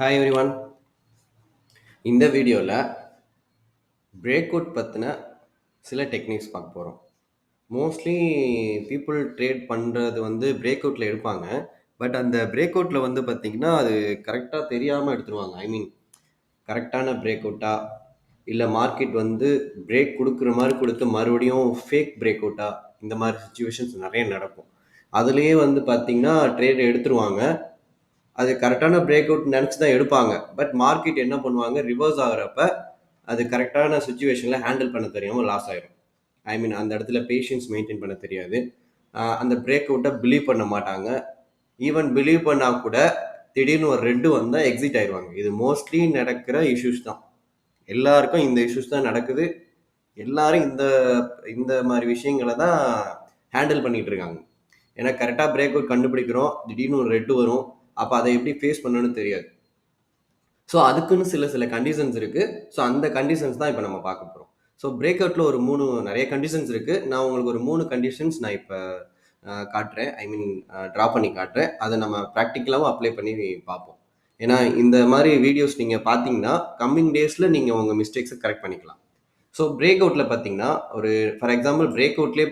Hi everyone. இந்த வீடியோவில் break out பற்றின சில டெக்னிக்ஸ் பார்க்க போகிறோம். மோஸ்ட்லி பீப்புள் ட்ரேட் பண்ணுறது வந்து பிரேக் அவுட்டில் எடுப்பாங்க. பட் அந்த பிரேக் அவுட்டில் வந்து பார்த்திங்கன்னா அது கரெக்டாக தெரியாமல் எடுத்துருவாங்க. ஐ மீன் கரெக்டான பிரேக் அவுட்டா இல்லை மார்க்கெட் வந்து பிரேக் கொடுக்குற மாதிரி கொடுத்து மறுபடியும் ஃபேக் பிரேக் அவுட்டா, இந்த மாதிரி சுச்சுவேஷன்ஸ் நிறைய நடக்கும். அதுலேயே வந்து பார்த்திங்கன்னா ட்ரேட் எடுத்துருவாங்க. அது கரெக்டான பிரேக் அவுட் நினச்சி தான் எடுப்பாங்க. பட் மார்க்கெட் என்ன பண்ணுவாங்க, ரிவர்ஸ் ஆகிறப்ப அது கரெக்டான சுச்சுவேஷனில் ஹேண்டில் பண்ண தெரியாமல் லாஸ் ஆயிரும். ஐ மீன் அந்த இடத்துல பேஷன்ஸ் மெயின்டைன் பண்ண தெரியாது. அந்த பிரேக் அவுட்டை பிலீவ் பண்ண மாட்டாங்க. ஈவன் பிலீவ் பண்ணால் கூட திடீர்னு ஒரு ரெட்டு வந்தால் எக்ஸிட் ஆயிடுவாங்க. இது மோஸ்ட்லி நடக்கிற இஷ்யூஸ் தான். எல்லாருக்கும் இந்த இஷ்யூஸ் தான் நடக்குது. எல்லாரும் இந்த இந்த மாதிரி விஷயங்களை தான் ஹேண்டில் பண்ணிட்டு இருக்காங்க. ஏன்னா கரெக்டாக பிரேக் அவுட் கண்டுபிடிக்கிறோம், திடீர்னு ஒரு ரெட்டு வரும். அப்போ அதை எப்படி ஃபேஸ் பண்ணணும்னு தெரியாது. ஸோ அதுக்குன்னு சில கண்டிஷன்ஸ் இருக்குது. ஸோ அந்த கண்டிஷன்ஸ் தான் இப்போ நம்ம பார்க்க போகிறோம். ஸோ பிரேக் அவுட்டில் ஒரு நிறைய கண்டிஷன்ஸ் இருக்குது. நான் உங்களுக்கு ஒரு 3 கண்டிஷன்ஸ் நான் இப்போ காட்டுறேன். ஐ மீன் ட்ரா பண்ணி காட்டுறேன். அதை நம்ம ப்ராக்டிக்கலாகவும் அப்ளை பண்ணி பார்ப்போம். ஏன்னா இந்த மாதிரி வீடியோஸ் நீங்கள் பார்த்தீங்கன்னா கம்மிங் டேஸில் நீங்கள் உங்கள் மிஸ்டேக்ஸை கரெக்ட் பண்ணிக்கலாம். ஸோ பிரேக் அவுட்டில் பார்த்தீங்கன்னா ஒரு ஃபார் எக்ஸாம்பிள் பிரேக் அவுட்லேயே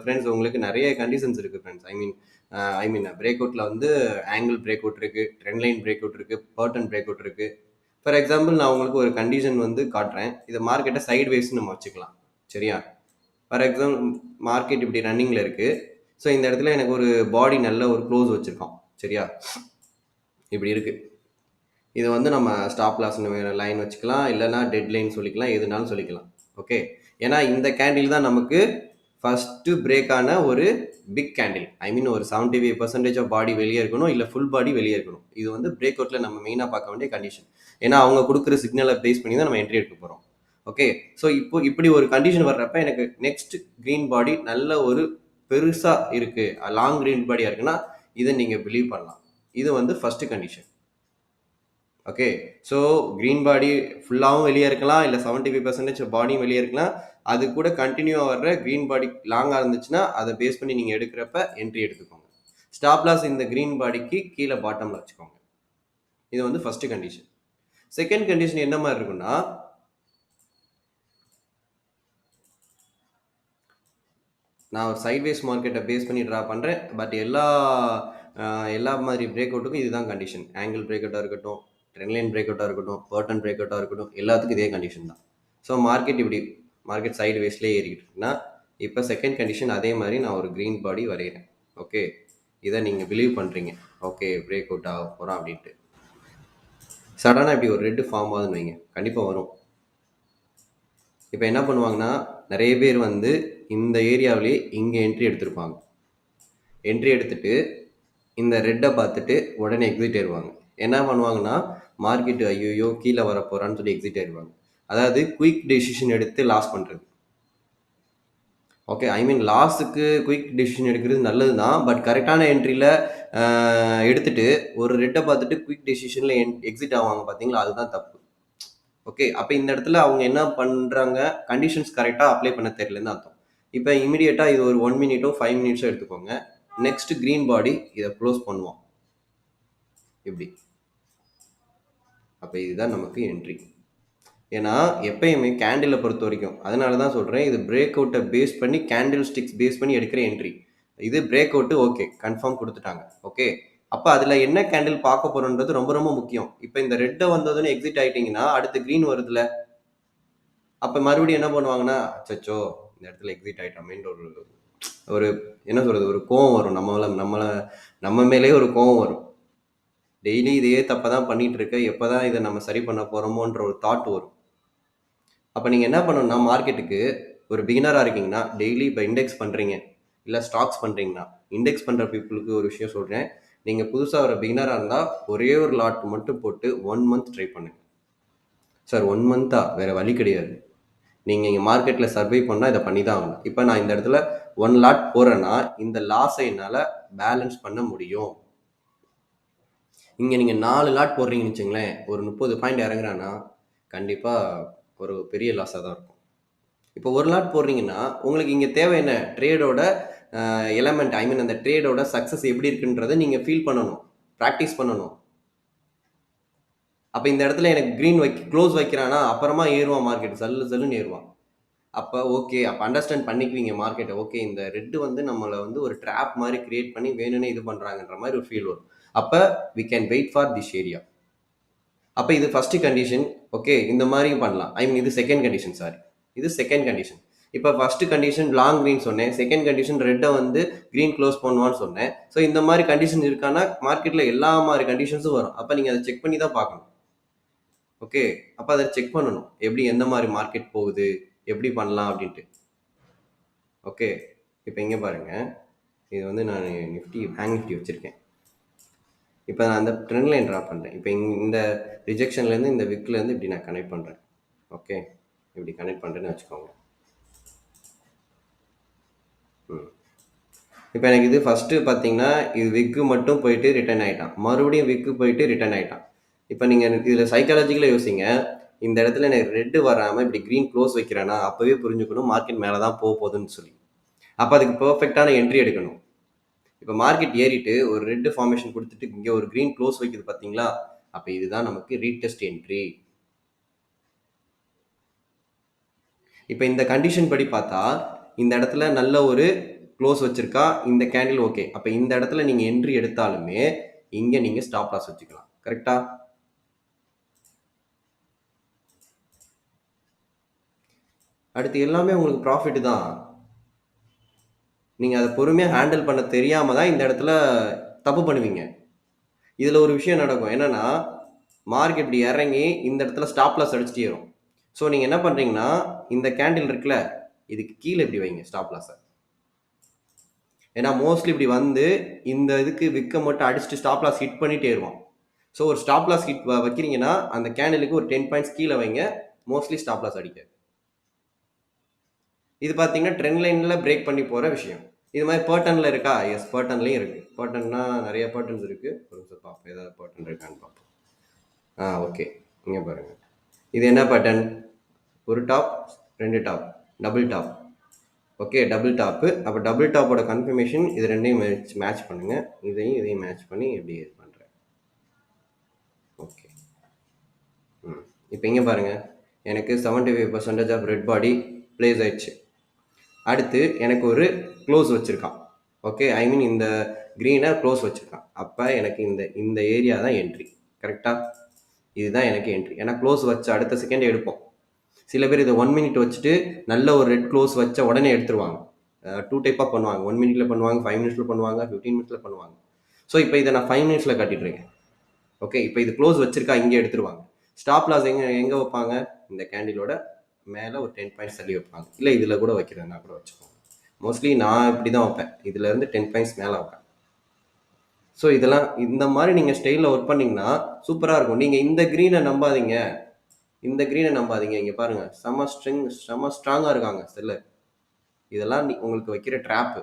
ஃப்ரெண்ட்ஸ் உங்களுக்கு நிறைய கண்டிஷன்ஸ் இருக்குது ஃப்ரெண்ட்ஸ். ஐ மீன் பிரேக் அவுட்டில் வந்து ஆங்கிள் பிரேக் அவுட் இருக்குது, ட்ரெண்ட் லைன் பிரேக் அவுட் இருக்குது, பர்டன் பிரேக் அவுட் இருக்குது. ஃபார் எக்ஸாம்பிள் நான் உங்களுக்கு ஒரு கண்டிஷன் வந்து காட்டுறேன். இதை மார்க்கெட்டை சைட் வேஸ்ன்னு நம்ம வச்சுக்கலாம். சரியா? ஃபார் எக்ஸாம்பிள் மார்க்கெட் இப்படி ரன்னிங்கில் இருக்குது. ஸோ இந்த இடத்துல எனக்கு ஒரு பாடி நல்ல ஒரு க்ளோஸ் வச்சுருக்கோம். சரியா? இப்படி இருக்குது. இதை வந்து நம்ம ஸ்டாப் லாஸ்ன்னு லைன் வச்சுக்கலாம், இல்லைனா டெட் லைன் சொல்லிக்கலாம், எதுனாலும் சொல்லிக்கலாம். ஓகே, ஏன்னா இந்த கேண்டில் தான் நமக்கு ஃபஸ்ட்டு பிரேக்கான ஒரு பிக் கேண்டில். ஐ மீன் ஒரு 75% ஆஃப் பாடி வெளியே இருக்கணும், இல்லை ஃபுல் பாடி வெளியே இருக்கணும். இது வந்து பிரேக் அவுட்டில் நம்ம மெயினாக பார்க்க வேண்டிய கண்டிஷன். ஏன்னா அவங்க கொடுக்குற சிக்னலை பேஸ் பண்ணி தான் நம்ம என்ட்ரி எடுக்க போகிறோம். ஓகே, ஸோ இப்போ இப்படி ஒரு கண்டிஷன் வர்றப்ப எனக்கு நெக்ஸ்ட் க்ரீன் பாடி நல்ல ஒரு பெருசாக இருக்குது, லாங் க்ரீன் பாடியாக இருக்குன்னா இதை நீங்கள் பிலீவ் பண்ணலாம். இது வந்து first condition. Okay, so green body ஃபுல்லாகவும் வெளியே இருக்கலாம், இல்லை 75% பாடியும் வெளியே இருக்கலாம். அது கூட கண்டினியூவாக வர்ற க்ரீன் பாடி லாங்காக இருந்துச்சுன்னா அதை பேஸ் பண்ணி நீங்கள் எடுக்கிறப்ப என்ட்ரி எடுத்துக்கோங்க. ஸ்டாப் லாஸ் இந்த க்ரீன் பாடிக்கு கீழே பாட்டமில் வச்சுக்கோங்க. இது வந்து ஃபஸ்ட்டு கண்டிஷன். செகண்ட் கண்டிஷன் என்ன மாதிரி இருக்குன்னா, நான் ஒரு சைட்வேஸ் மார்க்கெட்டை பேஸ் பண்ணி ட்ரா பண்ணுறேன். பட் எல்லா மாதிரி பிரேக் அவுட்டுக்கும் இதுதான் கண்டிஷன். ஆங்கிள் பிரேக் அவுட்டாக இருக்கட்டும், ட்ரெண்ட் லைன் பிரேக் அவுட்டாக இருக்கட்டும், பர்டன் பிரேக் அவுட்டாக இருக்கட்டும், எல்லாத்துக்கும் இதே கண்டிஷன் தான். ஸோ மார்க்கெட் சைடு வேஸ்ட்லேயே ஏறிக்கிட்டு இருக்குன்னா, இப்போ செகண்ட் கண்டிஷன் அதே மாதிரி நான் ஒரு க்ரீன் பாடி வரைகிறேன். ஓகே, இதை நீங்கள் பிலீவ் பண்ணுறீங்க. ஓகே, பிரேக் அவுட் ஆக போகிறோம் அப்படின்ட்டு. சடனாக இப்படி ஒரு ரெட்டு ஃபார்ம் ஆகுதுன்னு வைங்க, கண்டிப்பாக வரும். இப்போ என்ன பண்ணுவாங்கன்னா, நிறைய பேர் வந்து இந்த ஏரியாவிலேயே இங்கே என்ட்ரி எடுத்திருப்பாங்க. என்ட்ரி எடுத்துட்டு இந்த ரெட்டை பார்த்துட்டு உடனே எக்ஸிட் ஆயிடுவாங்க. என்ன பண்ணுவாங்கன்னா, மார்க்கெட்டு ஐயோ கீழே வரப்போறான்னு சொல்லி எக்ஸிட் ஆயிடுவாங்க. அதாவது குயிக் டெசிஷன் எடுத்து லாஸ் பண்ணுறது. ஓகே, ஐ மீன் லாஸுக்கு குயிக் டெசிஷன் எடுக்கிறது நல்லது தான். பட் கரெக்டான என்ட்ரியில் எடுத்துட்டு ஒரு ரெட்டை பார்த்துட்டு குயிக் டெசிஷனில் எக்ஸிட் ஆவாங்க பார்த்தீங்களா, அதுதான் தப்பு. ஓகே, அப்போ இந்த இடத்துல அவங்க என்ன பண்ணுறாங்க, கண்டிஷன்ஸ் கரெக்டாக அப்ளை பண்ண தெரியலன்னு அர்த்தம். இப்போ இமீடியட்டாக இது ஒரு 1 மினிட்டோ 5 மினிட்ஸோ எடுத்துக்கோங்க. நெக்ஸ்ட் க்ரீன் பாடி இதை க்ளோஸ் பண்ணுவோம் இப்படி. அப்போ இதுதான் நமக்கு என்ட்ரி. ஏன்னா எப்பயுமே கேண்டிலை பொறுத்த வரைக்கும், அதனால தான் சொல்கிறேன், இது பிரேக் அவுட்டை பேஸ் பண்ணி கேண்டில் ஸ்டிக்ஸ் பேஸ் பண்ணி எடுக்கிற என்ட்ரி. இது பிரேக் அவுட்டு ஓகே, கன்ஃபார்ம் கொடுத்துட்டாங்க. ஓகே, அப்போ அதில் என்ன கேண்டில் பார்க்க போகிறோன்றது ரொம்ப ரொம்ப முக்கியம். இப்போ இந்த ரெட்டை வந்ததுன்னு எக்ஸிட் ஆகிட்டிங்கன்னா அடுத்து க்ரீன் வருதுல்ல, அப்போ மறுபடியும் என்ன பண்ணுவாங்கன்னா, அச்சோ இந்த இடத்துல எக்ஸிட் ஆகிட்டோமேன்ற ஒரு என்ன சொல்கிறது, ஒரு கோவம் வரும். நம்ம மேலே ஒரு கோவம் வரும். டெய்லி இதையே தப்பை தான் பண்ணிகிட்டு இருக்க, எப்போ தான் இதை நம்ம சரி பண்ண போகிறோமோன்ற ஒரு தாட் வரும். அப்போ நீங்கள் என்ன பண்ணணும்னா, மார்க்கெட்டுக்கு ஒரு பிகினராக இருக்கீங்கன்னா, டெய்லி இப்போ இண்டெக்ஸ் பண்ணுறீங்க, இல்லை ஸ்டாக்ஸ் பண்ணுறீங்கன்னா, இண்டெக்ஸ் பண்ணுற பீப்புளுக்கு ஒரு விஷயம் சொல்கிறேன். நீங்கள் புதுசாக ஒரு பிகினராக இருந்தால் ஒரே ஒரு லாட் மட்டும் போட்டு 1 மந்த் ட்ரை பண்ணுங்கள். சார் 1 மந்த்தா? வேறு வழி கிடையாது. நீங்கள் இங்கே மார்க்கெட்டில் சர்வை பண்ணால் இதை பண்ணி தான் ஆகணும். இப்போ நான் இந்த இடத்துல 1 லாட் போடுறேன்னா இந்த லாஸை என்னால் பேலன்ஸ் பண்ண முடியும். இங்கே நீங்கள் 4 லாட் போடுறீங்கன்னு வச்சுங்களேன், ஒரு 30 பாயிண்ட் இறங்குறான்னா கண்டிப்பாக ஒரு பெரிய லாஸாக தான் இருக்கும். இப்போ 1 லாட் போடுறீங்கன்னா உங்களுக்கு இங்கே தேவை என்ன, ட்ரேடோட எலமெண்ட், ஐ மீன் அந்த ட்ரேடோட சக்ஸஸ் எப்படி இருக்குன்றதை நீங்கள் ஃபீல் பண்ணணும், ப்ராக்டிஸ் பண்ணணும். அப்போ இந்த இடத்துல எனக்கு க்ரீன் க்ளோஸ் வைக்கிறானா அப்புறமா ஏறுவான் மார்க்கெட், சல்லுன்னு ஏறுவான். அப்போ ஓகே, அப்போ அண்டர்ஸ்டாண்ட் பண்ணிக்குவீங்க மார்க்கெட்டை. ஓகே, இந்த ரெட்டு வந்து நம்மளை வந்து ஒரு ட்ராப் மாதிரி கிரியேட் பண்ணி வேணும்னே இது பண்ணுறாங்கன்ற மாதிரி ஒரு ஃபீல் வரும். அப்போ we can wait for this area. அப்போ இது ஃபர்ஸ்ட் கண்டிஷன். ஓகே, இந்த மாதிரி பண்ணலாம். ஐ மீன் இது செகண்ட் கண்டிஷன், சாரி, இது செகண்ட் கண்டிஷன். இப்போ ஃபர்ஸ்ட் கண்டிஷன் லாங் க்ரீன் சொன்னேன், செகண்ட் கண்டிஷன் ரெட்டை வந்து க்ரீன் க்ளோஸ் பண்ணுவான்னு சொன்னேன். ஸோ இந்த மாதிரி கண்டிஷன் இருக்கான்னா மார்க்கெட்டில் எல்லா மாதிரி கண்டிஷன்ஸும் வரும். அப்போ நீங்கள் அதை செக் பண்ணி தான் பார்க்கணும். ஓகே, அப்போ அதை செக் பண்ணணும், எப்படி எந்த மாதிரி மார்க்கெட் போகுது, எப்படி பண்ணலாம் அப்படின்ட்டு. ஓகே, இப்போ இங்கே பாருங்க, இது வந்து நான் நிஃப்டி பேங்க் நிஃப்டி வச்சுருக்கேன். இப்போ நான் அந்த ட்ரெண்ட் லைன் ட்ரா பண்ணுறேன். இப்போ இந்த ரிஜெக்ஷன்லேருந்து இந்த விக்லேருந்து இப்படி நான் கனெக்ட் பண்ணுறேன். ஓகே, இப்படி கனெக்ட் பண்ணுறேன்னு வச்சுக்கோங்க. இப்போ எனக்கு இது ஃபஸ்ட்டு பார்த்தீங்கன்னா இது விக்கு மட்டும் போயிட்டு ரிட்டர்ன் ஆகிட்டான், மறுபடியும் விக்கு போயிட்டு ரிட்டர்ன் ஆகிட்டான். இப்போ நீங்கள் இதில் சைக்காலஜிக்கலாக யோசிங்க, இந்த இடத்துல எனக்கு ரெட்டு வராமல் இப்படி க்ரீன் க்ளோஸ் வைக்கிறேன்னா அப்போவே புரிஞ்சுக்கணும் மார்க்கெட் மேலே தான் போக போகுதுன்னு சொல்லி. அப்போ அதுக்கு பர்ஃபெக்டான என்ட்ரி எடுக்கணும். இப்போ மார்க்கெட் ஏறிட்டு ஒரு ரெட் ஃபார்மேஷன் கொடுத்துட்டு இங்கே ஒரு க்ரீன் க்ளோஸ் வைக்குது பார்த்தீங்களா, அப்போ இதுதான் நமக்கு ரீடெஸ்ட் என்ட்ரி. இப்போ இந்த கண்டிஷன் படி பார்த்தா இந்த இடத்துல நல்ல ஒரு க்ளோஸ் வச்சிருக்கா இந்த கேண்டில். ஓகே, அப்போ இந்த இடத்துல நீங்கள் என்ட்ரி எடுத்தாலுமே இங்கே நீங்கள் ஸ்டாப் லாஸ் வச்சுக்கலாம். கரெக்டா? அடுத்து எல்லாமே உங்களுக்கு ப்ராஃபிட் தான். நீங்கள் அதை பொறுமையாக ஹேண்டில் பண்ண தெரியாமல் தான் இந்த இடத்துல தப்பு பண்ணுவீங்க. இதில் ஒரு விஷயம் நடக்கும் என்னன்னா, மார்க்கெட் இப்படி இறங்கி இந்த இடத்துல ஸ்டாப் லாஸ் அடிச்சுட்டு ஏறும். ஸோ நீங்கள் என்ன பண்ணுறீங்கன்னா, இந்த கேண்டில் இருக்குல்ல, இதுக்கு கீழே இப்படி வைங்க ஸ்டாப் லாஸை. ஏன்னா மோஸ்ட்லி இப்படி வந்து இந்த இதுக்கு விற்க மட்டும் அடிச்சுட்டு ஸ்டாப் லாஸ் ஹிட் பண்ணிட்டு ஏறுவான். ஸோ ஒரு ஸ்டாப் லாஸ் ஹிட் வைக்கிறீங்கன்னா அந்த கேண்டிலுக்கு ஒரு 10 பாயிண்ட்ஸ் கீழே வைங்க, மோஸ்ட்லி ஸ்டாப் லாஸ் அடிக்க. இது பார்த்தீங்கன்னா ட்ரெண்ட் லைனில் பிரேக் பண்ணி போகிற விஷயம். இது மாதிரி பேட்டர்னில் இருக்கா? எஸ், பேட்டர்ன்லேயும் இருக்குது. பேட்டர்னா நிறைய பேட்டர்ன்ஸ் இருக்குது. ஒரு நிமிஷம் பார்ப்போம், ஏதாவது பேட்டர்ன் இருக்கான்னு பார்ப்போம். ஓகே, இங்கே பாருங்கள், இது என்ன பேட்டர்ன்? ஒரு டாப், ரெண்டு top, double top. Okay, double top. அப்போ டபுள் டாப்போட கன்ஃபர்மேஷன் இது ரெண்டையும் மேட்ச் பண்ணுங்கள். இதையும் மேட்ச் பண்ணி எப்படி இது பண்ணுறேன். ஓகே, இப்போ இங்கே பாருங்கள், எனக்கு 75% ஆஃப் ரெட் பாடி பிளேஸ் ஆயிடுச்சு. அடுத்து எனக்கு ஒரு க்ளோஸ் வச்சுருக்கான். ஓகே, ஐ மீன் இந்த க்ரீனை க்ளோஸ் வச்சுருக்கான். அப்போ எனக்கு இந்த ஏரியா தான் என்ட்ரி. கரெக்டாக? இதுதான் எனக்கு என்ட்ரி. ஏன்னா க்ளோஸ் வச்ச அடுத்த செகண்ட் எடுப்போம். சில பேர் இதை 1 மினிட் வச்சுட்டு நல்ல ஒரு ரெட் க்ளோஸ் வச்ச உடனே எடுத்துருவாங்க. 2 டைப்பாக பண்ணுவாங்க. 1 மினிட்ல பண்ணுவாங்க, 5 மினிட்ஸில் பண்ணுவாங்க, 15 மினிட்ஸில் பண்ணுவாங்க. ஸோ இப்போ இதை நான் 5 மினிட்ஸில் காட்டிட்டுருக்கேன். ஓகே, இப்போ இது க்ளோஸ் வச்சிருக்கா, இங்கே எடுத்துருவாங்க. ஸ்டாப் லாஸ் எங்கே வைப்பாங்க? இந்த கேண்டிலோட மேலே ஒரு 10 பாயிண்ட்ஸ் தள்ளி வைப்பாங்க. இல்லை இதில் கூட வைக்கிறேன்னா கூட வச்சுக்கோங்க. மோஸ்ட்லி நான் இப்படி தான் வைப்பேன், இதுலேருந்து 10 பாயிண்ட்ஸ் மேலே வைப்பேன். ஸோ இதெல்லாம் இந்த மாதிரி நீங்கள் ஸ்டைலில் ஒர்க் பண்ணிங்கன்னா சூப்பராக இருக்கும். நீங்கள் இந்த க்ரீனை நம்பாதீங்க, இந்த க்ரீனை நம்பாதீங்க. இங்கே பாருங்கள், செம ஸ்ட்ராங்காக இருக்காங்க செல்லர். இதெல்லாம் உங்களுக்கு வைக்கிற ட்ராப்பு.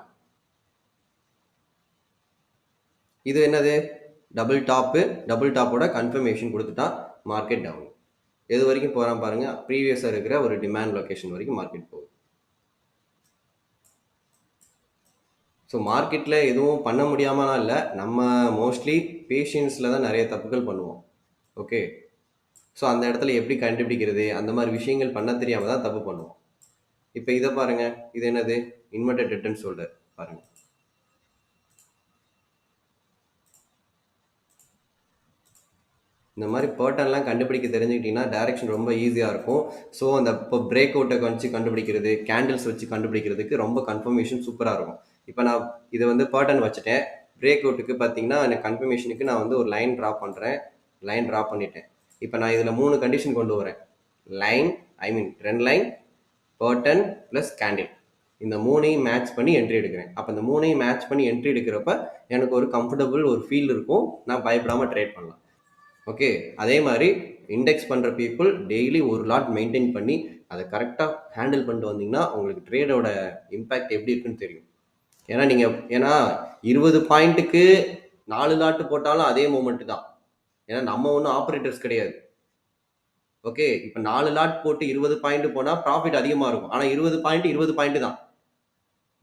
இது என்னது? Double top. டபுள் டாப்போட கன்ஃபர்மேஷன் கொடுத்துட்டா மார்க்கெட் டவுன். எது வரைக்கும் போகிறான் பாருங்கள், ப்ரீவியஸாக இருக்கிற ஒரு டிமாண்ட் லொக்கேஷன் வரைக்கும் மார்க்கெட் போகுது. ஸோ மார்க்கெட்டில் எதுவும் பண்ண முடியாமலாம் இல்லை, நம்ம மோஸ்ட்லி பேஷன்ஸில் தான் நிறைய தப்புகள் பண்ணுவோம். ஓகே, ஸோ அந்த இடத்துல எப்படி கண்டுபிடிக்கிறது, அந்த மாதிரி விஷயங்கள் பண்ண தெரியாமல் தான் தப்பு பண்ணுவோம். இப்போ இதை பாருங்கள், இது என்னது? இன்வெர்டட் ஹெட் அண்ட் ஷோல்டர் பாருங்கள். இந்த மாதிரி பேட்டர்ன்லாம் கண்டுபிடிக்க தெரிஞ்சுக்கிட்டிங்கன்னா டைரக்ஷன் ரொம்ப ஈஸியாக இருக்கும். ஸோ அந்த இப்போ பிரேக் அவுட்டை வச்சு கண்டுபிடிக்கிறது, கேண்டில்ஸ் வச்சு கண்டுபிடிக்கிறதுக்கு ரொம்ப கன்ஃபர்மேஷன் சூப்பராக இருக்கும். இப்போ நான் இதை வந்து பேட்டர்ன் வச்சுட்டேன். பிரேக் அவுட்டுக்கு பார்த்தீங்கன்னா எனக்கு கன்ஃபர்மேஷனுக்கு நான் வந்து ஒரு லைன் ட்ரா பண்ணுறேன். லைன் ட்ரா பண்ணிட்டேன். இப்போ நான் இதில் 3 கண்டிஷன் கொண்டு வரேன். Line, I mean trend line, pattern plus candle. இந்த 3ஐயும் மேட்ச் பண்ணி என்ட்ரி எடுக்கிறேன். அப்போ இந்த 3ஐயும் மேட்ச் பண்ணி என்ட்ரி எடுக்கிறப்ப எனக்கு ஒரு கம்ஃபர்டபுள் ஒரு ஃபீல் இருக்கும், நான் பயப்படாமல் ட்ரேட் பண்ணலாம். ஓகே, அதே மாதிரி இண்டெக்ஸ் பண்ணுற பீப்புள் டெய்லி ஒரு லாட் மெயின்டைன் பண்ணி அதை கரெக்டாக ஹேண்டில் பண்ணிட்டு வந்தீங்கன்னா உங்களுக்கு ட்ரேடோட இம்பேக்ட் எப்படி இருக்குன்னு தெரியும். ஏன்னா 20 பாயிண்ட்டுக்கு 4 லாட்டு போட்டாலும் அதே மூமெண்ட் தான். ஏன்னா நம்ம ஒன்றும் ஆப்ரேட்டர்ஸ் கிடையாது. ஓகே, இப்போ 4 லாட் போட்டு 20 பாயிண்ட் போனால் ப்ராஃபிட் அதிகமாக இருக்கும். ஆனால் 20 பாயிண்ட் தான்.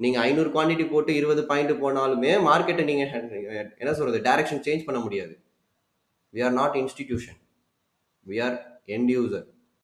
நீங்கள் 500 குவான்டிட்டி போட்டு 20 பாயிண்ட் போனாலுமே மார்க்கெட்டை நீங்கள் என்ன சொல்கிறது, டைரக்ஷன் சேஞ்ச் பண்ண முடியாது. We are not institution. We are end user.